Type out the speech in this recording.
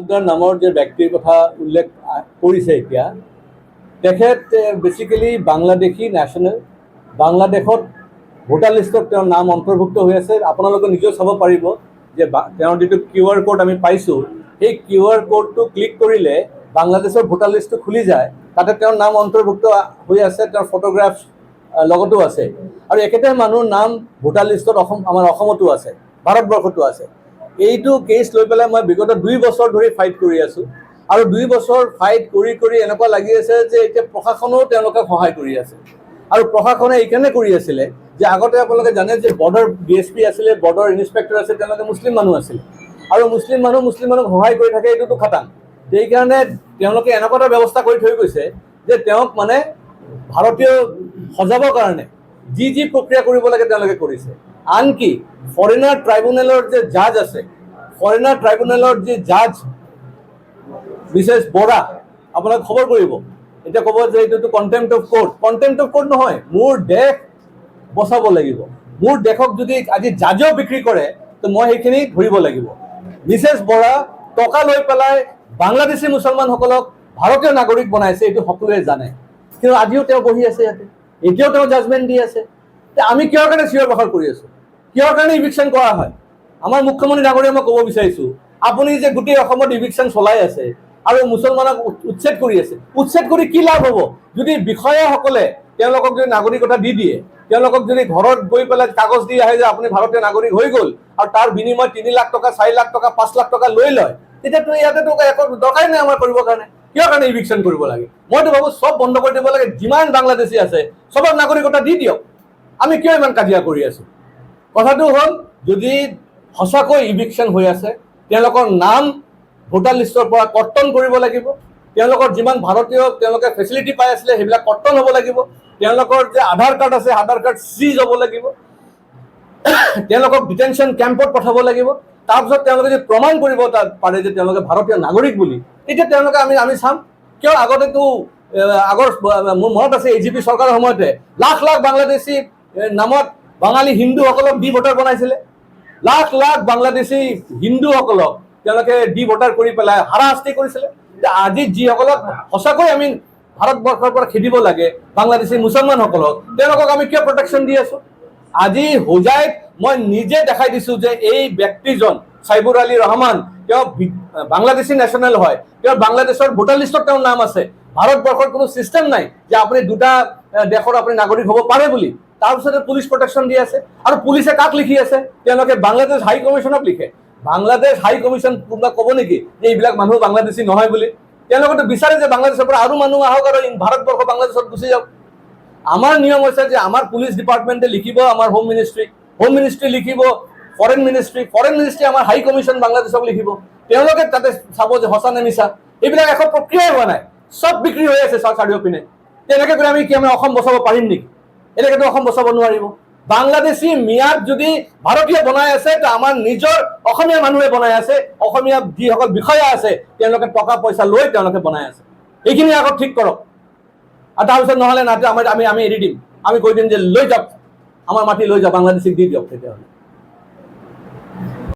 নামৰ যে ব্যক্তিৰ কথা উল্লেখ কৰিছে এতিয়া তেখেত বেচিকেলি বাংলাদেশী নেশ্যনেল বাংলাদেশত ভোটাৰ লিষ্টত তেওঁৰ নাম অন্তৰ্ভুক্ত হৈ আছে। আপোনালোকে নিজেও চাব পাৰিব যে তেওঁৰ যিটো QR কোড আমি পাইছোঁ সেই QR কোডটো ক্লিক কৰিলে বাংলাদেশৰ ভোটাৰ লিষ্টটো খুলি যায়। তাতে তেওঁৰ নাম অন্তৰ্ভুক্ত হৈ আছে, তেওঁৰ ফটোগ্ৰাফ লগতো আছে আৰু একেটাই মানুহৰ নাম ভোটাৰ লিষ্টত আমাৰ অসমতো আছে, ভাৰতবৰ্ষতো আছে। এইটো কেছ লৈ পেলাই মই বিগত 2 বছৰ ধৰি ফাইট কৰি আছোঁ আৰু 2 বছৰ ফাইট কৰি কৰি এনেকুৱা লাগি আছে যে এতিয়া প্ৰশাসনেও তেওঁলোকে সহায় কৰি আছে আৰু প্ৰশাসনে এইকাৰণে কৰি আছিলে যে আগতে আপোনালোকে জানে যে বৰ্ডাৰ DSP আছিলে, বৰ্ডাৰ ইনস্পেক্টৰ আছিল, তেওঁলোকে মুছলিম মানুহ আছিলে আৰু মুছলিম মানুহক সহায় কৰি থাকে, এইটোতো খাটাং। সেইকাৰণে তেওঁলোকে এনেকুৱা এটা ব্যৱস্থা কৰি থৈ গৈছে যে তেওঁক মানে ভাৰতীয় সজাবৰ কাৰণে যি প্ৰক্ৰিয়া কৰিব লাগে তেওঁলোকে কৰিছে। আনকি ফৰেনাৰ ট্ৰাইব্যুনেলৰ যে জাজ আছে, ফৰেনাৰ ট্ৰাইব্যুনেলৰ যি জাজ মিছেছ বৰা, আপোনাক খবৰ কৰিব, এতিয়া ক'ব যে এইটোতো কণ্টেম্প্ট অফ কোৰ্ট। কণ্টেম্প্ট অফ কোৰ্ট নহয়, মোৰ দেশ বচাব লাগিব। মোৰ দেশক যদি আজি জাজেও বিক্ৰী কৰে তো মই সেইখিনি ধৰিব লাগিব। মিছেছ বৰা টকা লৈ পেলাই বাংলাদেশী মুছলমানসকলক ভাৰতীয় নাগৰিক বনাইছে, এইটো সকলোৱে জানে, কিন্তু আজিও তেওঁ বহি আছে ইয়াতে, এতিয়াও তেওঁ জাজমেণ্ট দি আছে। আমি কিহৰ কাৰণে চিঞৰ বাখৰ কৰি আছোঁ, কিহৰ কাৰণে ইভিকশ্যন কৰা হয়? আমাৰ মুখ্যমন্ত্ৰী ডাঙৰীয়া মই ক'ব বিচাৰিছোঁ, আপুনি যে গোটেই অসমত ইভিকশ্যন চলাই আছে আৰু মুছলমানক উচ্ছেদ কৰি আছে, উচ্ছেদ কৰি কি লাভ হ'ব যদি বিষয়াসকলে তেওঁলোকক যদি নাগৰিকতা দি দিয়ে, তেওঁলোকক যদি ঘৰত গৈ পেলাই কাগজ দি আহে যে আপুনি ভাৰতীয় নাগৰিক হৈ গ'ল আৰু তাৰ বিনিময়ত 3 লাখ টকা, 4 লাখ টকা, 5 লাখ টকা লৈ লয়, তেতিয়াতো ইয়াতেতো একো দৰকাৰেই নাই আমাৰ কৰিবৰ কাৰণে। কিহৰ কাৰণে ইভিকশ্যন কৰিব লাগে? মইতো ভাবোঁ চব বন্ধ কৰি দিব লাগে, যিমান বাংলাদেশী আছে চবক নাগৰিকতা দি দিয়ক। আমি কিয় ইমান কাজিয়া কৰি আছোঁ? কথাটো হ'ল যদি সঁচাকৈ ইভিকশ্যন হৈ আছে, তেওঁলোকৰ নাম ভোটাৰ লিষ্টৰ পৰা কৰ্তন কৰিব লাগিব, তেওঁলোকৰ যিমান ভাৰতীয় তেওঁলোকে ফেচিলিটি পাই আছিলে সেইবিলাক কৰ্তন হ'ব লাগিব, তেওঁলোকৰ যে আধাৰ কাৰ্ড আছে আধাৰ কাৰ্ড চিজ হ'ব লাগিব, তেওঁলোকক ডিটেনশ্যন কেম্পত পঠাব লাগিব। তাৰপিছত তেওঁলোকে যদি প্ৰমাণ কৰিব পাৰে যে তেওঁলোকে ভাৰতীয় নাগৰিক বুলি, তেতিয়া তেওঁলোকে আমি চাম। কিয় আগতেতো মোৰ মনত আছে AGP চৰকাৰৰ সময়তে লাখ লাখ বাংলাদেশী নামত বাঙালী হিন্দুসকলক ডি ভোটাৰ বনাইছিলে, লাখ লাখ বাংলাদেশী হিন্দুসকলক তেওঁলোকে ডি ভোটাৰ কৰি পেলাই হাৰাশাস্তি কৰিছিলে। আজি যিসকলক সঁচাকৈ আমি ভাৰতবৰ্ষৰ পৰা খেদিব লাগে, বাংলাদেশী মুছলমানসকলক, তেওঁলোকক আমি কিয় প্ৰটেকশ্যন দি আছোঁ? আজি হোজাইত মই নিজে দেখাই দিছোঁ যে এই ব্যক্তিজন চাইবুৰ আলী ৰহমান, তেওঁ বাংলাদেশী নেশ্যনেল হয়, তেওঁ বাংলাদেশৰ ভোটাৰ লিষ্টত তেওঁৰ নাম আছে। ভাৰতবৰ্ষৰ কোনো ছিষ্টেম নাই যে আপুনি দুটা দেশৰ আপুনি নাগৰিক হ'ব পাৰে বুলি। তাৰপিছতে পুলিচ প্ৰটেকশ্যন দি আছে আৰু পুলিচে কাক লিখি আছে? তেওঁলোকে বাংলাদেশ হাই কমিশ্যনক লিখে। বাংলাদেশ হাই কমিশ্যন কোনোবা ক'ব নেকি যে এইবিলাক মানুহ বাংলাদেশী নহয় বুলি? তেওঁলোকেতো বিচাৰে যে বাংলাদেশৰ পৰা আৰু মানুহ আহক আৰু ভাৰতবৰ্ষ বাংলাদেশত গুচি যাওক। আমাৰ নিয়ম হৈছে যে আমাৰ পুলিচ ডিপাৰ্টমেণ্টে লিখিব, আমাৰ হোম মিনিষ্ট্ৰী লিখিব, ফৰেন মিনিষ্ট্ৰী আমাৰ হাই কমিশ্যন বাংলাদেশক লিখিব। তেওঁলোকে তাতে চাব যে সঁচা নে মিছা। এইবিলাক একো প্ৰক্ৰিয়াই হোৱা নাই, চব বিক্ৰী হৈ আছে চাৰিওপিনে। তেনেকৈ কৰি আমি অসম বচাব পাৰিম নেকি? এনেকৈতো অসম বচাব নোৱাৰিব। বাংলাদেশী মিয়াক যদি ভাৰতীয় বনাই আছে, তো আমাৰ নিজৰ অসমীয়া মানুহে বনাই আছে, অসমীয়া যিসকল বিষয়া আছে তেওঁলোকে টকা পইচা লৈ তেওঁলোকে বনাই আছে। এইখিনি আগত ঠিক কৰক আৰু তাৰপিছত নহ'লে আমি এৰি দিম, আমি কৈ দিম যে লৈ যাওক, আমাৰ মাটি লৈ যাওক, বাংলাদেশীক দি দিয়ক তেতিয়াহ'লে।